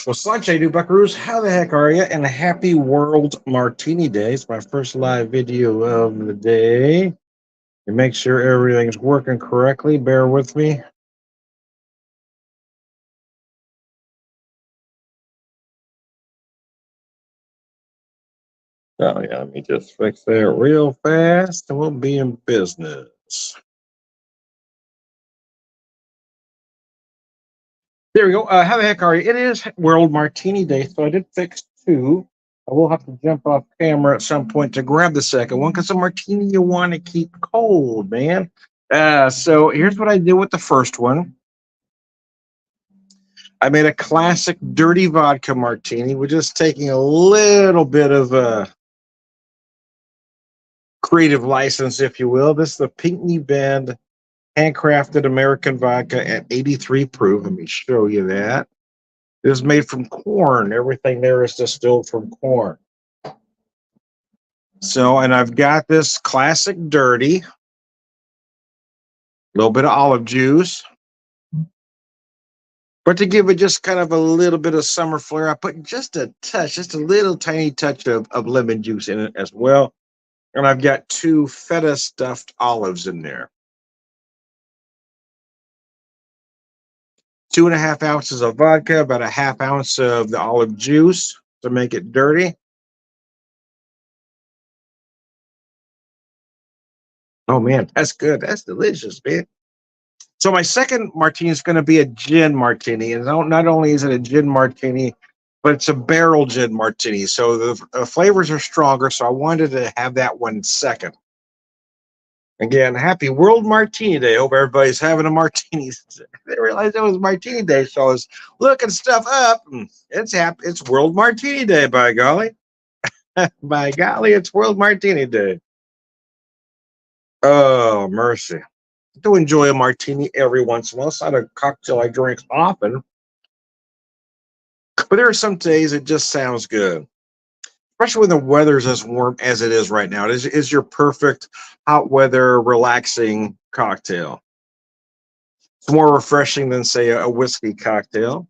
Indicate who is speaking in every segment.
Speaker 1: What's lunch, do buckaroos? How the heck are you? And happy World Martini Day. It's my first live video of the day. And make sure everything's working correctly. Bear with me. Oh, yeah, let me just fix that real fast and we'll be in business. There we go. How the heck are you? It is World Martini Day, so I did fix two. I will have to jump off camera at some point to grab the second one because the martini you want to keep cold, man. So here's what I did with the first one. I made a classic dirty vodka martini. We're just taking a little bit of a creative license, if you will. This is the Pinckney Bend handcrafted American vodka at 83 proof. Let me show you that. It is made from corn. Everything there is distilled from corn. So, and I've got this classic dirty, a little bit of olive juice. But to give it just kind of a little bit of summer flair, I put just a touch, just a little tiny touch of lemon juice in it as well. And I've got 2 feta stuffed olives in there. 2.5 ounces of vodka, about a half ounce of the olive juice to make it dirty. Oh man, that's good. That's delicious, man. So my second martini is going to be a gin martini, and not only is it a gin martini, but it's a barrel gin martini. So the flavors are stronger. So I wanted to have that one second. Again, happy World Martini Day. Hope everybody's having a martini. I didn't realize it was Martini Day, so I was looking stuff up. And it's World Martini Day, by golly. By golly, it's World Martini Day. Oh, mercy. I do enjoy a martini every once in a while. It's not a cocktail I drink often, but there are some days it just sounds good. Especially when the weather's as warm as it is right now. It is your perfect hot weather, relaxing cocktail. It's more refreshing than, say, a whiskey cocktail.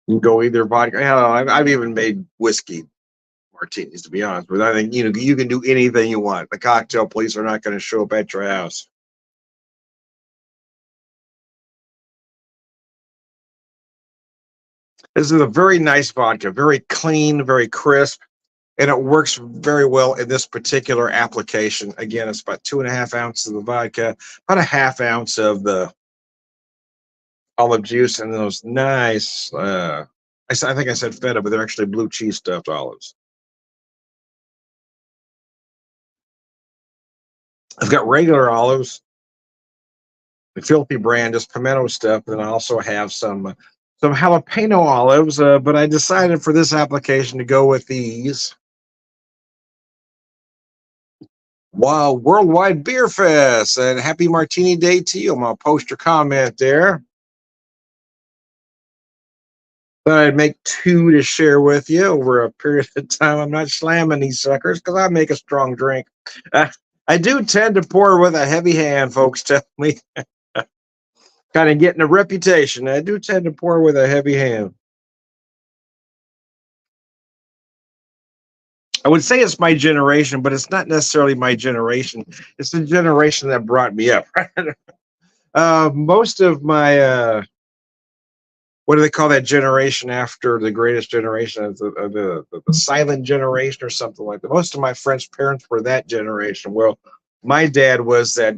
Speaker 1: You can go either vodka. Hell, I've even made whiskey martinis, to be honest with you. I think you can do anything you want. The cocktail police are not going to show up at your house. This is a very nice vodka, very clean, very crisp, and it works very well in this particular application. Again, it's about 2.5 ounces of the vodka, about a half ounce of the olive juice, and those nice, I think I said feta, but they're actually blue cheese stuffed olives. I've got regular olives, the Filthy brand, just pimento stuff, and I also have some jalapeno olives, but I decided for this application to go with these. Wow, Worldwide Beer Fest, and happy Martini Day to you. I'm going to post your comment there. But I'd make 2 to share with you over a period of time. I'm not slamming these suckers because I make a strong drink. I do tend to pour with a heavy hand, folks tell me. Kind of getting a reputation. I do tend to pour with a heavy hand. I would say it's my generation, but it's not necessarily my generation. It's the generation that brought me up. Most of my, what do they call that generation after the greatest generation? The silent generation or something like that. Most of my French parents were that generation. Well, my dad was that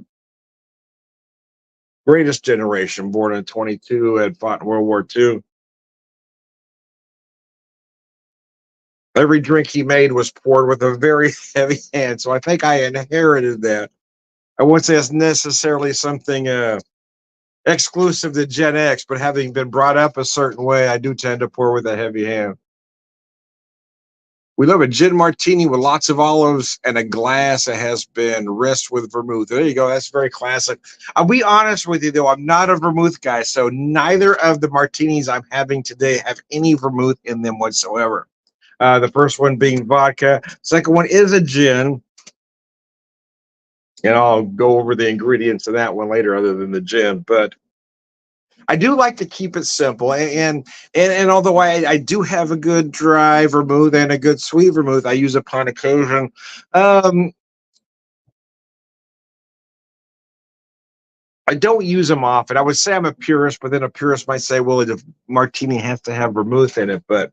Speaker 1: greatest generation, born in 22, had fought in World War II. Every drink he made was poured with a very heavy hand, so I think I inherited that. I wouldn't say it's necessarily something exclusive to Gen X, but having been brought up a certain way, I do tend to pour with a heavy hand. We love a gin martini with lots of olives and a glass that has been rinsed with vermouth. There you go. That's very classic. I'll be honest with you, though. I'm not a vermouth guy, so neither of the martinis I'm having today have any vermouth in them whatsoever. The first one being vodka. Second one is a gin. And I'll go over the ingredients of that one later other than the gin. But I do like to keep it simple, and although I do have a good dry vermouth and a good sweet vermouth, I use upon occasion. Um, I don't use them often. I would say I'm a purist, but then a purist might say, well, the martini has to have vermouth in it. But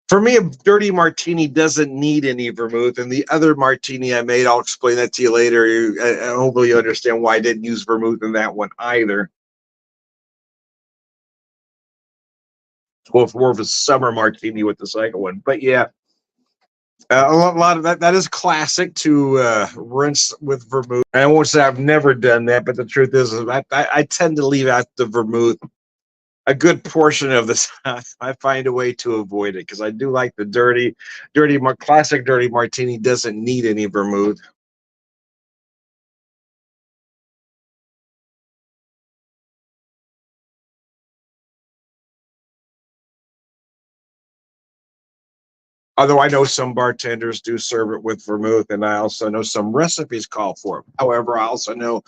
Speaker 1: for me, a dirty martini doesn't need any vermouth. And the other martini I made, I'll explain that to you later. Hopefully, you understand why I didn't use vermouth in that one either. Well, it's more of a summer martini with the second one. But yeah, a lot of that is classic to rinse with vermouth. I won't say I've never done that, but the truth is I tend to leave out the vermouth a good portion of the time. I find a way to avoid it because I do like the classic dirty martini doesn't need any vermouth. Although I know some bartenders do serve it with vermouth, and I also know some recipes call for it. However, I also know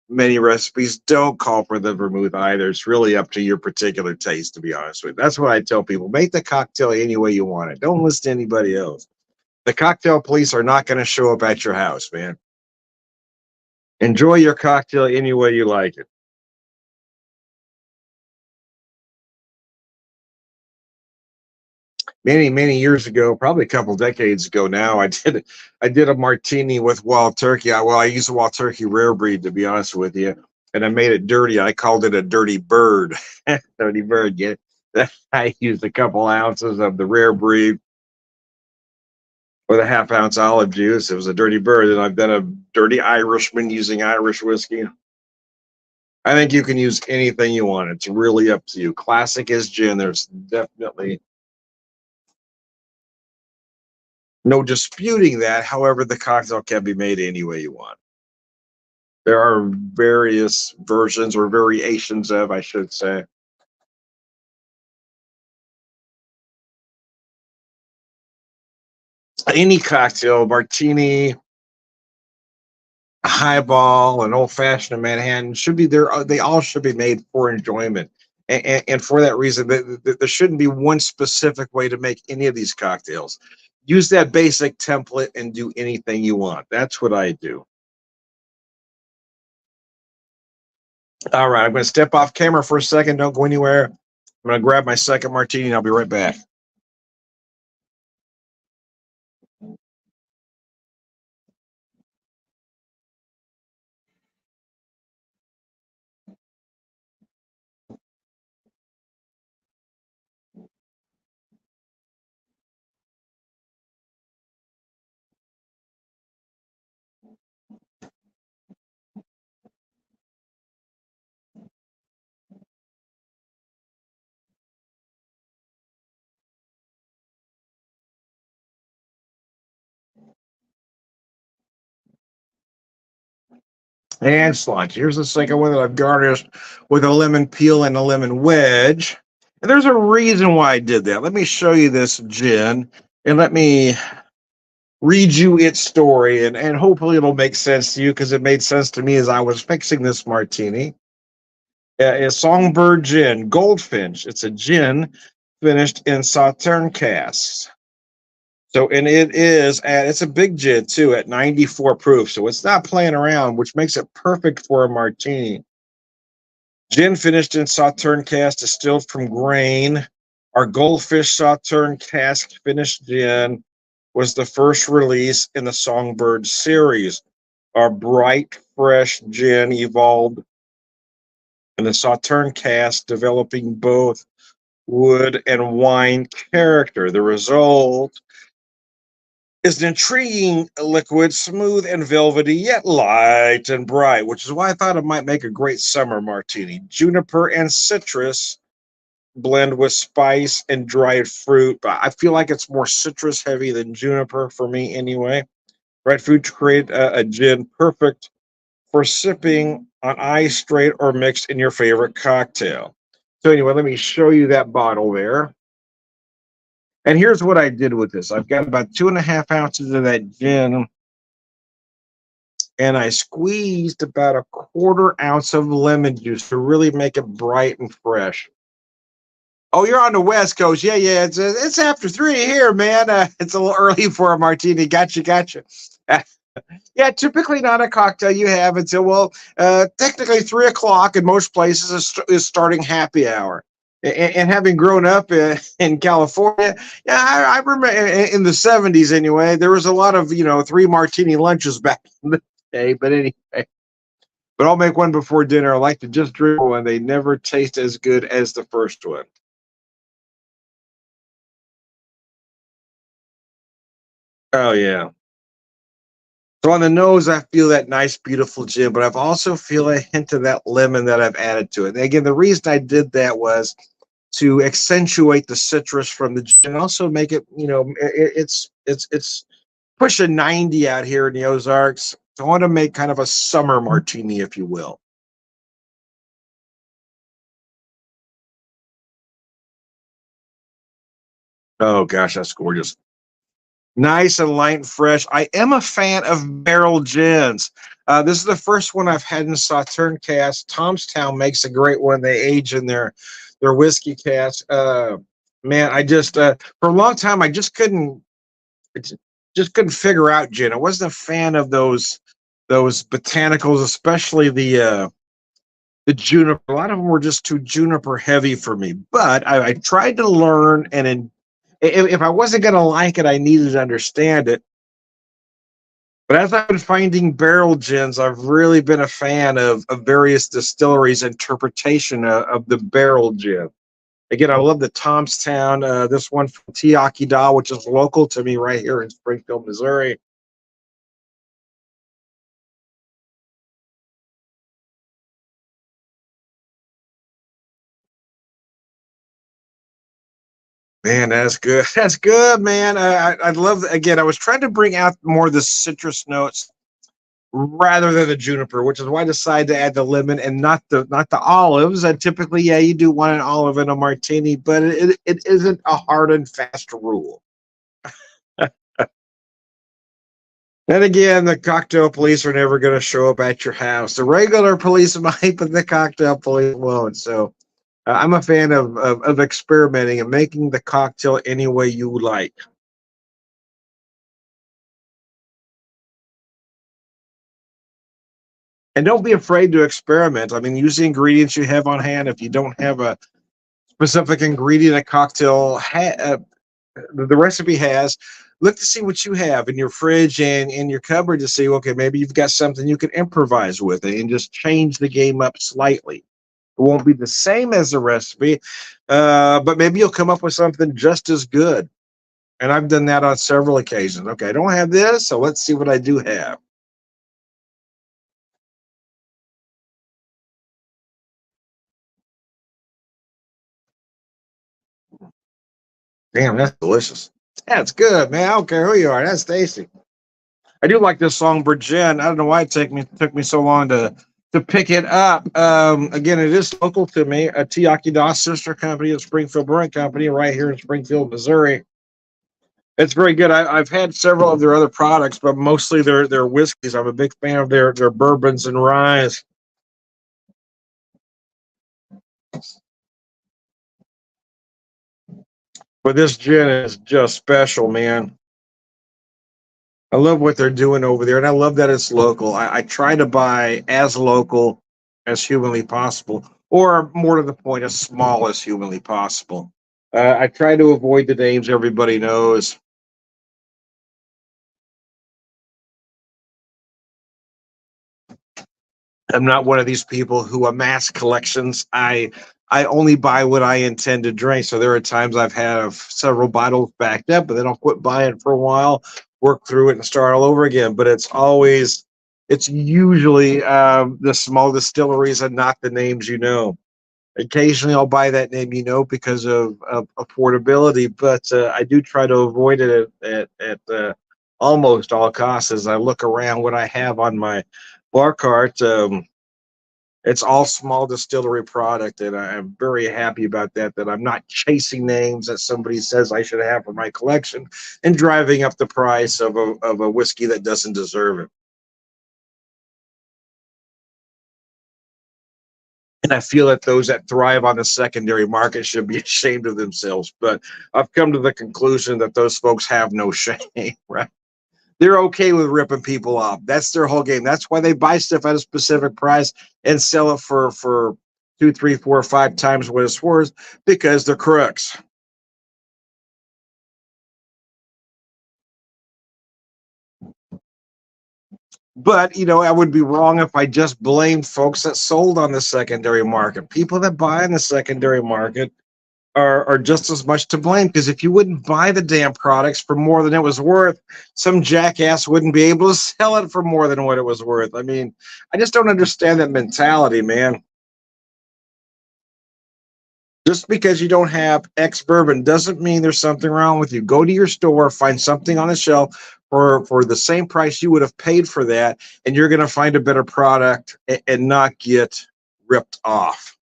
Speaker 1: many recipes don't call for the vermouth either. It's really up to your particular taste, to be honest with you. That's what I tell people. Make the cocktail any way you want it. Don't listen to anybody else. The cocktail police are not going to show up at your house, man. Enjoy your cocktail any way you like it. Many years ago, probably a couple decades ago now, I did a martini with wild turkey. I used a wild turkey rare breed, to be honest with you, and I made it dirty. I called it a dirty bird. Dirty bird. Yeah, I used a couple ounces of the rare breed with a half ounce olive juice. It was a dirty bird, and I've done a dirty Irishman using Irish whiskey. I think you can use anything you want. It's really up to you. Classic is gin. There's definitely no disputing that. However, the cocktail can be made any way you want. There are various versions or variations of, I should say. Any cocktail, martini, a highball, an old fashioned, a Manhattan should be there. They all should be made for enjoyment. And for that reason, there shouldn't be one specific way to make any of these cocktails. Use that basic template and do anything you want. That's what I do. All right, I'm going to step off camera for a second. Don't go anywhere. I'm going to grab my second martini and I'll be right back. And slice. Here's the second one that I've garnished with a lemon peel and a lemon wedge. And there's a reason why I did that. Let me show you this gin and let me read you its story. And hopefully it'll make sense to you because it made sense to me as I was fixing this martini. A Songbird Gin, Goldfinch. It's a gin finished in Sauterne casks. So, and it's a big gin too at 94 proof. So it's not playing around, which makes it perfect for a martini. Gin finished in Sauterne cask, distilled from grain. Our Goldfish Sauterne cask finished gin was the first release in the Songbird series. Our bright, fresh gin evolved in the Sauterne cask, developing both wood and wine character. The result is an intriguing liquid, smooth and velvety, yet light and bright, which is why I thought it might make a great summer martini. Juniper and citrus blend with spice and dried fruit, but I feel like it's more citrus heavy than juniper for me anyway. Dried fruit to create a gin perfect for sipping on ice, straight, or mixed in your favorite cocktail. So anyway, let me show you that bottle there. And here's what I did with this. I've got about 2.5 ounces of that gin and I squeezed about a quarter ounce of lemon juice to really make it bright and fresh. Oh, you're on the West Coast. Yeah, yeah. It's after 3 here, man. It's a little early for a martini. Gotcha, gotcha. Yeah, typically not a cocktail you have until, well, technically 3 o'clock in most places is starting happy hour. And having grown up in California, yeah, I remember in the 70s anyway, there was a lot of, 3 martini lunches back in the day. But anyway, but I'll make one before dinner. I like to just drink one. They never taste as good as the first one. Oh, yeah. So on the nose, I feel that nice, beautiful gin, but I've also feel a hint of that lemon that I've added to it. And again, the reason I did that was to accentuate the citrus from the gin, and also make it, it's pushing 90 out here in the Ozarks. So I want to make kind of a summer martini, if you will. Oh gosh, that's gorgeous. Nice and light and fresh. I am a fan of barrel gins. This is the first one I've had in Sauterne cask. Tomstown makes a great one. They age in their whiskey cask. Man, I just for a long time I just couldn't figure out gin. I wasn't a fan of those botanicals, especially the juniper. A lot of them were just too juniper heavy for me. But I tried to learn, and if I wasn't going to like it, I needed to understand it. But as I've been finding barrel gins, I've really been a fan of various distilleries' interpretation of the barrel gin. Again, I love the Tomstown, this one from Tiakida, which is local to me right here in Springfield, Missouri. Man, that's good. That's good, man. I love, again, I was trying to bring out more of the citrus notes rather than the juniper, which is why I decided to add the lemon and not the olives. And typically, yeah, you do want an olive in a martini, but it isn't a hard and fast rule. And again, the cocktail police are never going to show up at your house. The regular police might, but the cocktail police won't. So I'm a fan of experimenting and making the cocktail any way you like. And don't be afraid to experiment. I mean, use the ingredients you have on hand. If you don't have a specific ingredient a cocktail the recipe has, look to see what you have in your fridge and in your cupboard to see, okay, maybe you've got something you can improvise with it and just change the game up slightly. It won't be the same as the recipe, but maybe you'll come up with something just as good. And I've done that on several occasions. Okay, I don't have this, so let's see what I do have. Damn, that's delicious. That's good, man. I don't care who you are. That's tasty. I do like this song, Virgin. I don't know why it took me so long to pick it up. Again, it is local to me. A Tiaki Das sister company, a Springfield Brewing Company, right here in Springfield, Missouri. It's very good. I've had several of their other products, but mostly their whiskeys. I'm a big fan of their bourbons and ryes. But this gin is just special, man. I love what they're doing over there, and I love that it's local. I try to buy as local as humanly possible, or more to the point, as small as humanly possible. I try to avoid the names everybody knows. I'm not one of these people who amass collections. I only buy what I intend to drink. So there are times I've had several bottles backed up, but then I'll quit buying for a while, work through it, and start all over again. But it's usually the small distilleries and not the names you know. Occasionally, I'll buy that name because of affordability, but I do try to avoid it at almost all costs. As I look around what I have on my bar cart, it's all small distillery product, and I'm very happy about that. That I'm not chasing names that somebody says I should have for my collection and driving up the price of a whiskey that doesn't deserve it. And I feel that those that thrive on the secondary market should be ashamed of themselves. But I've come to the conclusion that those folks have no shame, right? They're okay with ripping people off. That's their whole game. That's why they buy stuff at a specific price and sell it for two, three, four, 5 times what it's worth because they're crooks. But I would be wrong if I just blamed folks that sold on the secondary market. People that buy in the secondary market are just as much to blame because if you wouldn't buy the damn products for more than it was worth, some jackass wouldn't be able to sell it for more than what it was worth. I mean, I just don't understand that mentality, man. Just because you don't have X bourbon doesn't mean there's something wrong with you. Go to your store, find something on the shelf for the same price you would have paid for that, and you're going to find a better product and not get ripped off.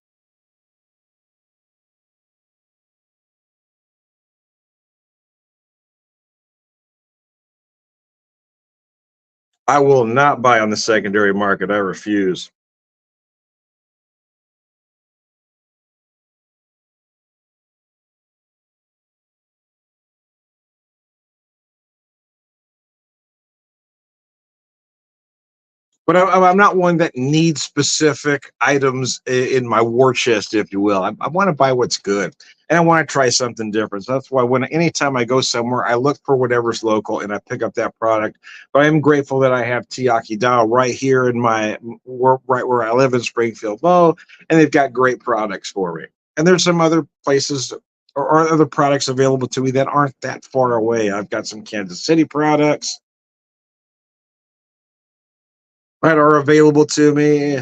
Speaker 1: I will not buy on the secondary market. I refuse. But I'm not one that needs specific items in my war chest, if you will. I want to buy what's good, and I want to try something different. So that's why anytime I go somewhere, I look for whatever's local and I pick up that product. But I am grateful that I have Tiaki Dao right here in my right where I live in Springfield Low, and they've got great products for me. And there's some other places or other products available to me that aren't that far away. I've got some Kansas City products that are available to me.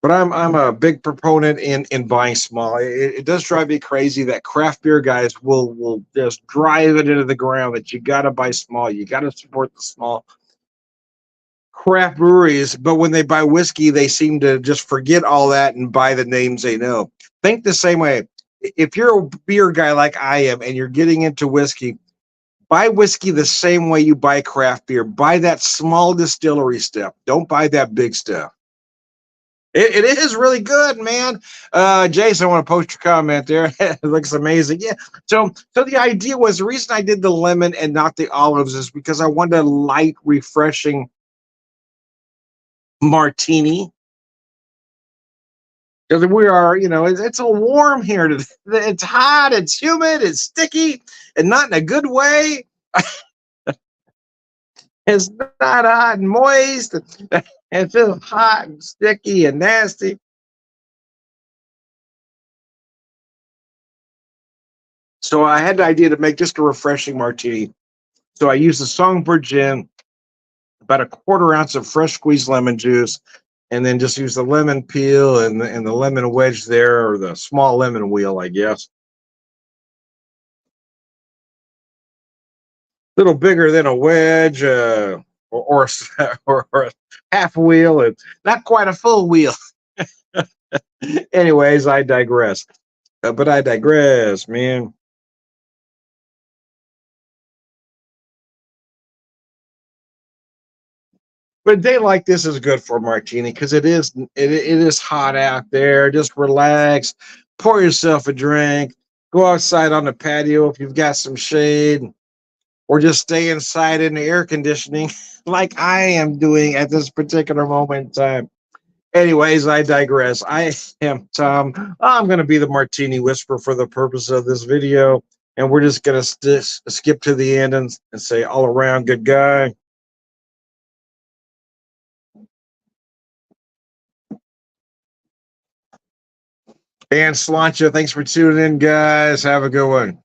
Speaker 1: But I'm a big proponent in buying small. It does drive me crazy that craft beer guys will just drive it into the ground that you got to buy small. You got to support the small craft breweries. But when they buy whiskey, they seem to just forget all that and buy the names they know. Think the same way. If you're a beer guy like I am and you're getting into whiskey, buy whiskey the same way you buy craft beer. Buy that small distillery stuff. Don't buy that big stuff. It is really good, man. Jason, I want to post your comment there. It looks amazing. Yeah. So the idea was the reason I did the lemon and not the olives is because I wanted a light, refreshing martini. Because we are, it's a warm here. It's hot, it's humid, it's sticky, and not in a good way. It's not hot and moist. It's just hot and sticky and nasty. So I had the idea to make just a refreshing martini. So I used the Songbird gin, about a quarter ounce of fresh squeezed lemon juice, and then just use the lemon peel and the lemon wedge there, or the small lemon wheel, I guess. A little bigger than a wedge, or a half wheel, and not quite a full wheel. Anyways, I digress. But I digress, man. But a day like this is good for a martini because it is hot out there. Just relax, pour yourself a drink, go outside on the patio if you've got some shade, or just stay inside in the air conditioning like I am doing at this particular moment in time. Anyways, I digress. I am Tom. I'm going to be the Martini Whisperer for the purpose of this video. And we're just going to skip to the end and say all around good guy. And Slancha, thanks for tuning in, guys. Have a good one.